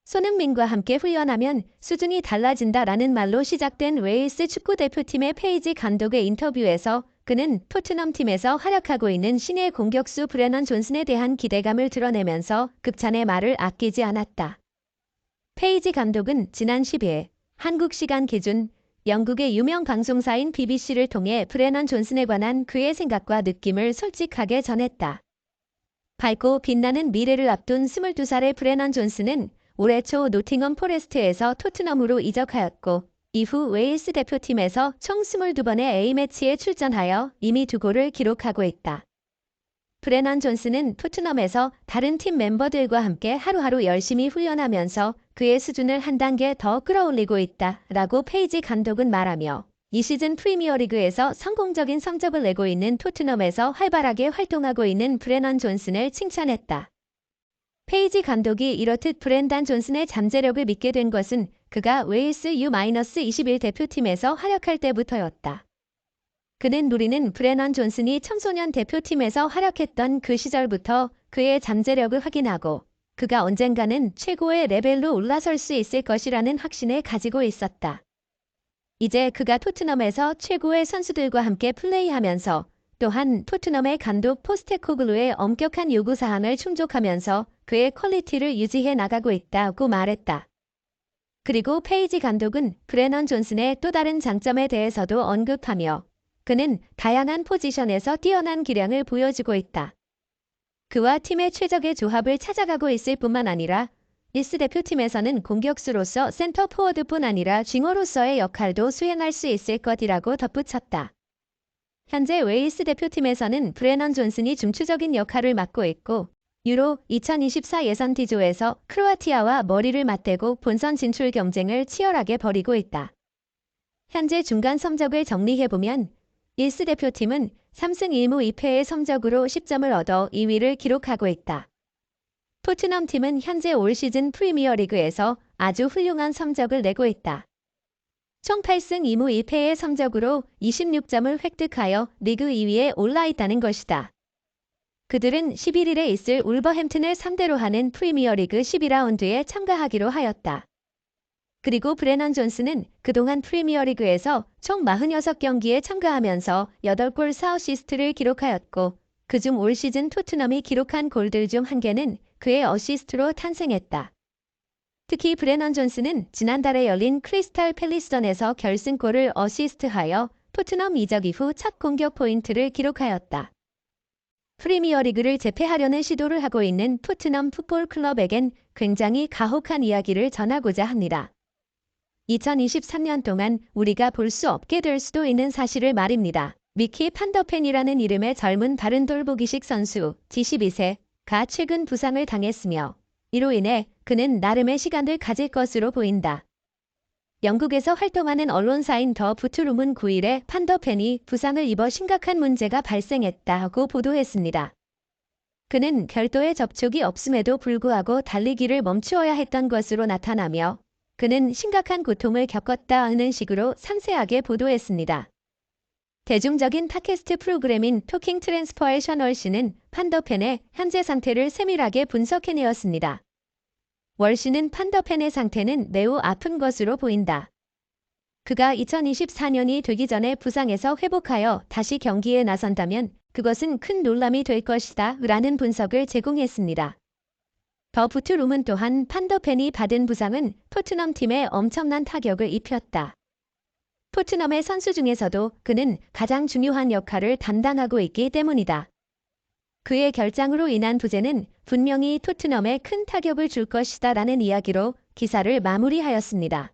손흥민과 함께 훈련하면 수준이 달라진다라는 말로 시작된 웨일스 축구대표팀의 페이지 감독의 인터뷰에서 그는 토트넘 팀에서 활약하고 있는 신예 공격수 브레넌 존슨에 대한 기대감을 드러내면서 극찬의 말을 아끼지 않았다. 페이지 감독은 지난 10일 한국 시간 기준 영국의 유명 방송사인 BBC를 통해 브레넌 존슨에 관한 그의 생각과 느낌을 솔직하게 전했다. 밝고 빛나는 미래를 앞둔 22살의 브레넌 존슨은 올해 초 노팅엄 포레스트에서 토트넘으로 이적하였고 이후 웨일스 대표팀에서 총 22번의 A매치에 출전하여 이미 2골을 기록하고 있다. 브레넌 존슨은 토트넘에서 다른 팀 멤버들과 함께 하루하루 열심히 훈련하면서 그의 수준을 한 단계 더 끌어올리고 있다라고 페이지 감독은 말하며 이 시즌 프리미어리그에서 성공적인 성적을 내고 있는 토트넘에서 활발하게 활동하고 있는 브레넌 존슨을 칭찬했다. 페이지 감독이 이렇듯 브렌단 존슨의 잠재력을 믿게 된 것은 그가 웨일스 U-21 대표팀에서 활약할 때부터였다. 그는 누리는 브레넌 존슨이 청소년 대표팀에서 활약했던 그 시절부터 그의 잠재력을 확인하고 그가 언젠가는 최고의 레벨로 올라설 수 있을 것이라는 확신을 가지고 있었다. 이제 그가 토트넘에서 최고의 선수들과 함께 플레이하면서 또한 토트넘의 감독 포스테코글루의 엄격한 요구사항을 충족하면서 그의 퀄리티를 유지해 나가고 있다고 말했다. 그리고 페이지 감독은 브레넌 존슨의 또 다른 장점에 대해서도 언급하며 그는 다양한 포지션에서 뛰어난 기량을 보여주고 있다. 그와 팀의 최적의 조합을 찾아가고 있을 뿐만 아니라 윌스 대표팀에서는 공격수로서 센터 포워드뿐 아니라 윙어로서의 역할도 수행할 수 있을 것이라고 덧붙였다. 현재 웨일스 대표팀에서는 브레넌 존슨이 중추적인 역할을 맡고 있고 유로 2024 예선 D조에서 크로아티아와 머리를 맞대고 본선 진출 경쟁을 치열하게 벌이고 있다. 현재 중간 성적을 정리해보면 윌스 대표팀은 3승 1무 2패의 성적으로 10점을 얻어 2위를 기록하고 있다. 토트넘 팀은 현재 올 시즌 프리미어리그에서 아주 훌륭한 성적을 내고 있다. 총 8승 2무 2패의 성적으로 26점을 획득하여 리그 2위에 올라 있다는 것이다. 그들은 11일에 있을 울버햄튼을 상대로 하는 프리미어리그 12라운드에 참가하기로 하였다. 그리고 브레넌 존슨은 그동안 프리미어리그에서 총 46경기에 참가하면서 8골 4어시스트를 기록하였고 그중 올 시즌 토트넘이 기록한 골들 중 1개는 그의 어시스트로 탄생했다. 특히 브레넌 존슨은 지난달에 열린 크리스탈 팰리스전에서 결승골을 어시스트하여 토트넘 이적 이후 첫 공격 포인트를 기록하였다. 프리미어리그를 재패하려는 시도를 하고 있는 토트넘 풋볼 클럽에겐 굉장히 가혹한 이야기를 전하고자 합니다. 2023년 동안 우리가 볼 수 없게 될 수도 있는 사실을 말입니다. 미키 판더펜이라는 이름의 젊은 바른돌보기식 선수 G12세가 최근 부상을 당했으며 이로 인해 그는 나름의 시간을 가질 것으로 보인다. 영국에서 활동하는 언론사인 더 부트룸은 9일에 판더펜이 부상을 입어 심각한 문제가 발생했다고 보도했습니다. 그는 별도의 접촉이 없음에도 불구하고 달리기를 멈추어야 했던 것으로 나타나며 그는 심각한 고통을 겪었다는 식으로 상세하게 보도했습니다. 대중적인 팟캐스트 프로그램인 토킹 트랜스퍼의 셔널씨는 판더펜의 현재 상태를 세밀하게 분석해내었습니다. 월씨는 판더펜의 상태는 매우 아픈 것으로 보인다. 그가 2024년이 되기 전에 부상에서 회복하여 다시 경기에 나선다면 그것은 큰 놀람이 될 것이다 라는 분석을 제공했습니다. 더 부트룸은 또한 판더펜이 받은 부상은 토트넘 팀에 엄청난 타격을 입혔다. 토트넘의 선수 중에서도 그는 가장 중요한 역할을 담당하고 있기 때문이다. 그의 결장으로 인한 부재는 분명히 토트넘에 큰 타격을 줄 것이다 라는 이야기로 기사를 마무리하였습니다.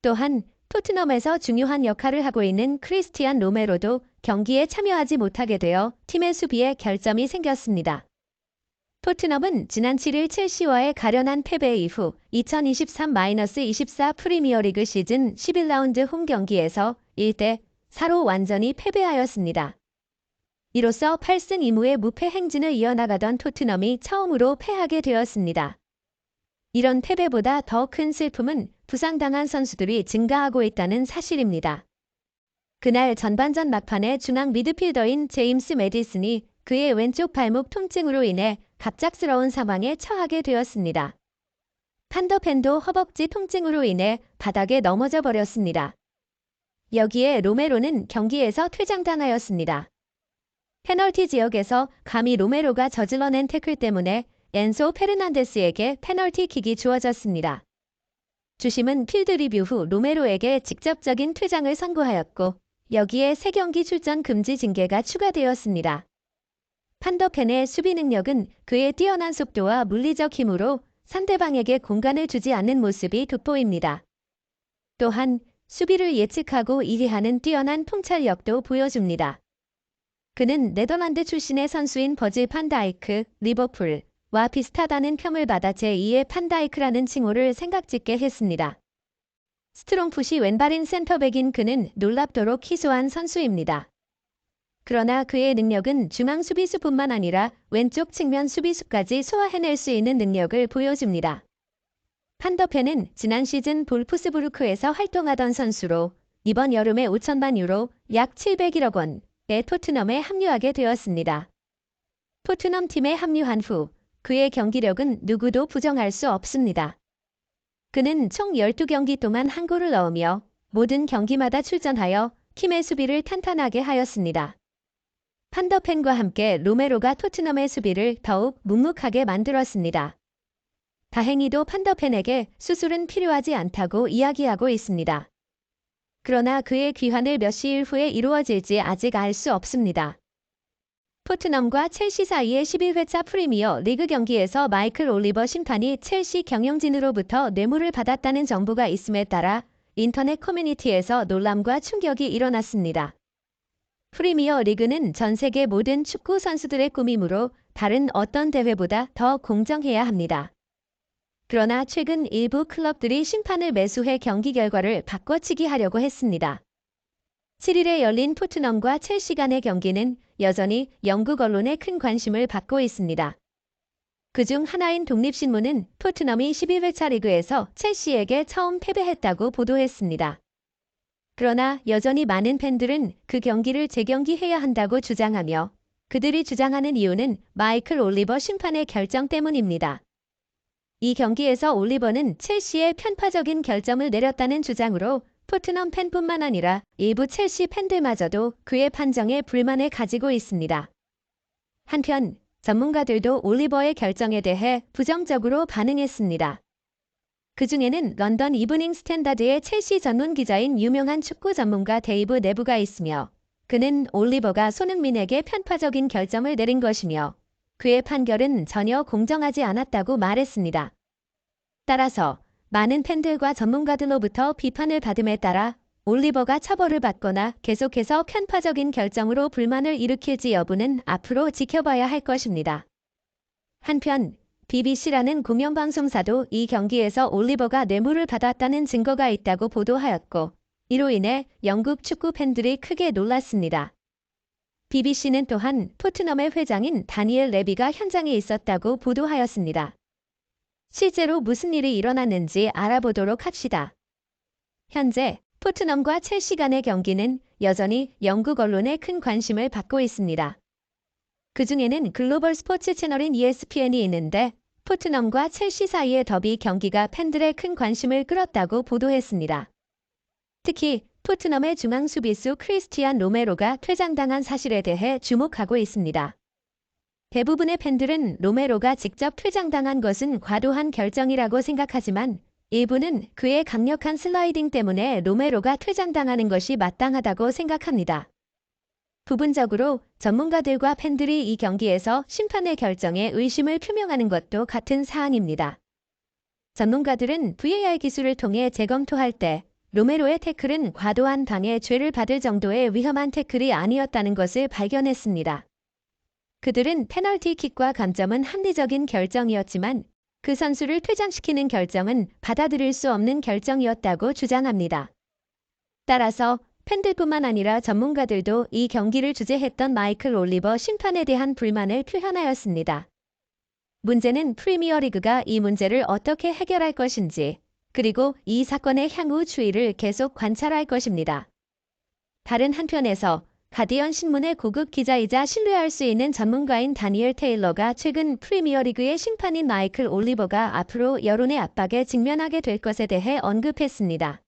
또한 토트넘에서 중요한 역할을 하고 있는 크리스티안 로메로도 경기에 참여하지 못하게 되어 팀의 수비에 결점이 생겼습니다. 토트넘은 지난 7일 첼시와의 가련한 패배 이후 2023-24 프리미어리그 시즌 11라운드 홈 경기에서 1대4로 완전히 패배하였습니다. 이로써 8승 2무의 무패 행진을 이어나가던 토트넘이 처음으로 패하게 되었습니다. 이런 패배보다 더 큰 슬픔은 부상당한 선수들이 증가하고 있다는 사실입니다. 그날 전반전 막판에 중앙 미드필더인 제임스 매디슨이 그의 왼쪽 발목 통증으로 인해 갑작스러운 상황에 처하게 되었습니다. 판더펜도 허벅지 통증으로 인해 바닥에 넘어져 버렸습니다. 여기에 로메로는 경기에서 퇴장당하였습니다. 페널티 지역에서 감히 로메로가 저질러낸 태클 때문에 엔소 페르난데스에게 페널티킥이 주어졌습니다. 주심은 필드 리뷰 후 로메로에게 직접적인 퇴장을 선고하였고 여기에 3경기 출전 금지 징계가 추가되었습니다. 판더펜의 수비 능력은 그의 뛰어난 속도와 물리적 힘으로 상대방에게 공간을 주지 않는 모습이 돋보입니다. 또한 수비를 예측하고 이해하는 뛰어난 통찰력도 보여줍니다. 그는 네덜란드 출신의 선수인 버질 판다이크, 리버풀과 비슷하다는 평을 받아 제2의 판다이크라는 칭호를 생각짓게 했습니다. 스트롱풋이 왼발인 센터백인 그는 놀랍도록 희소한 선수입니다. 그러나 그의 능력은 중앙 수비수뿐만 아니라 왼쪽 측면 수비수까지 소화해낼 수 있는 능력을 보여줍니다. 판더펜은 지난 시즌 볼프스부르크에서 활동하던 선수로 이번 여름에 5천만 유로, 약 701억 원의 토트넘에 합류하게 되었습니다. 토트넘 팀에 합류한 후 그의 경기력은 누구도 부정할 수 없습니다. 그는 총 12경기 동안 한 골을 넣으며 모든 경기마다 출전하여 팀의 수비를 탄탄하게 하였습니다. 판더펜과 함께 로메로가 토트넘의 수비를 더욱 묵묵하게 만들었습니다. 다행히도 판더펜에게 수술은 필요하지 않다고 이야기하고 있습니다. 그러나 그의 귀환을 몇 시일 후에 이루어질지 아직 알 수 없습니다. 토트넘과 첼시 사이의 11회차 프리미어 리그 경기에서 마이클 올리버 심판이 첼시 경영진으로부터 뇌물을 받았다는 정보가 있음에 따라 인터넷 커뮤니티에서 놀람과 충격이 일어났습니다. 프리미어 리그는 전 세계 모든 축구 선수들의 꿈이므로 다른 어떤 대회보다 더 공정해야 합니다. 그러나 최근 일부 클럽들이 심판을 매수해 경기 결과를 바꿔치기 하려고 했습니다. 7일에 열린 토트넘과 첼시 간의 경기는 여전히 영국 언론의 큰 관심을 받고 있습니다. 그중 하나인 독립신문은 토트넘이 11회차 리그에서 첼시에게 처음 패배했다고 보도했습니다. 그러나 여전히 많은 팬들은 그 경기를 재경기해야 한다고 주장하며 그들이 주장하는 이유는 마이클 올리버 심판의 결정 때문입니다. 이 경기에서 올리버는 첼시의 편파적인 결정을 내렸다는 주장으로 토트넘 팬뿐만 아니라 일부 첼시 팬들마저도 그의 판정에 불만을 가지고 있습니다. 한편 전문가들도 올리버의 결정에 대해 부정적으로 반응했습니다. 그 중에는 런던 이브닝 스탠다드의 첼시 전문 기자인 유명한 축구 전문가 데이브 내부가 있으며 그는 올리버가 손흥민에게 편파적인 결정을 내린 것이며 그의 판결은 전혀 공정하지 않았다고 말했습니다. 따라서 많은 팬들과 전문가들로부터 비판을 받음에 따라 올리버가 처벌을 받거나 계속해서 편파적인 결정으로 불만을 일으킬지 여부는 앞으로 지켜봐야 할 것입니다. 한편 BBC라는 공영방송사도 이 경기에서 올리버가 뇌물을 받았다는 증거가 있다고 보도하였고 이로 인해 영국 축구 팬들이 크게 놀랐습니다. BBC는 또한 토트넘의 회장인 다니엘 레비가 현장에 있었다고 보도하였습니다. 실제로 무슨 일이 일어났는지 알아보도록 합시다. 현재 토트넘과 첼시 간의 경기는 여전히 영국 언론의 큰 관심을 받고 있습니다. 그 중에는 글로벌 스포츠 채널인 ESPN이 있는데 토트넘과 첼시 사이의 더비 경기가 팬들의 큰 관심을 끌었다고 보도했습니다. 특히 토트넘의 중앙 수비수 크리스티안 로메로가 퇴장당한 사실에 대해 주목하고 있습니다. 대부분의 팬들은 로메로가 직접 퇴장당한 것은 과도한 결정이라고 생각하지만 일부는 그의 강력한 슬라이딩 때문에 로메로가 퇴장당하는 것이 마땅하다고 생각합니다. 부분적으로 전문가들과 팬들이 이 경기에서 심판의 결정에 의심을 표명하는 것도 같은 사안입니다. 전문가들은 VAR 기술을 통해 재검토할 때 로메로의 태클은 과도한 방해 죄를 받을 정도의 위험한 태클이 아니었다는 것을 발견했습니다. 그들은 페널티킥과 감점은 합리적인 결정이었지만 그 선수를 퇴장시키는 결정은 받아들일 수 없는 결정이었다고 주장합니다. 따라서 팬들뿐만 아니라 전문가들도 이 경기를 주재했던 마이클 올리버 심판에 대한 불만을 표현하였습니다. 문제는 프리미어리그가 이 문제를 어떻게 해결할 것인지 그리고 이 사건의 향후 추이를 계속 관찰할 것입니다. 다른 한편에서 가디언 신문의 고급 기자이자 신뢰할 수 있는 전문가인 다니엘 테일러가 최근 프리미어리그의 심판인 마이클 올리버가 앞으로 여론의 압박에 직면하게 될 것에 대해 언급했습니다.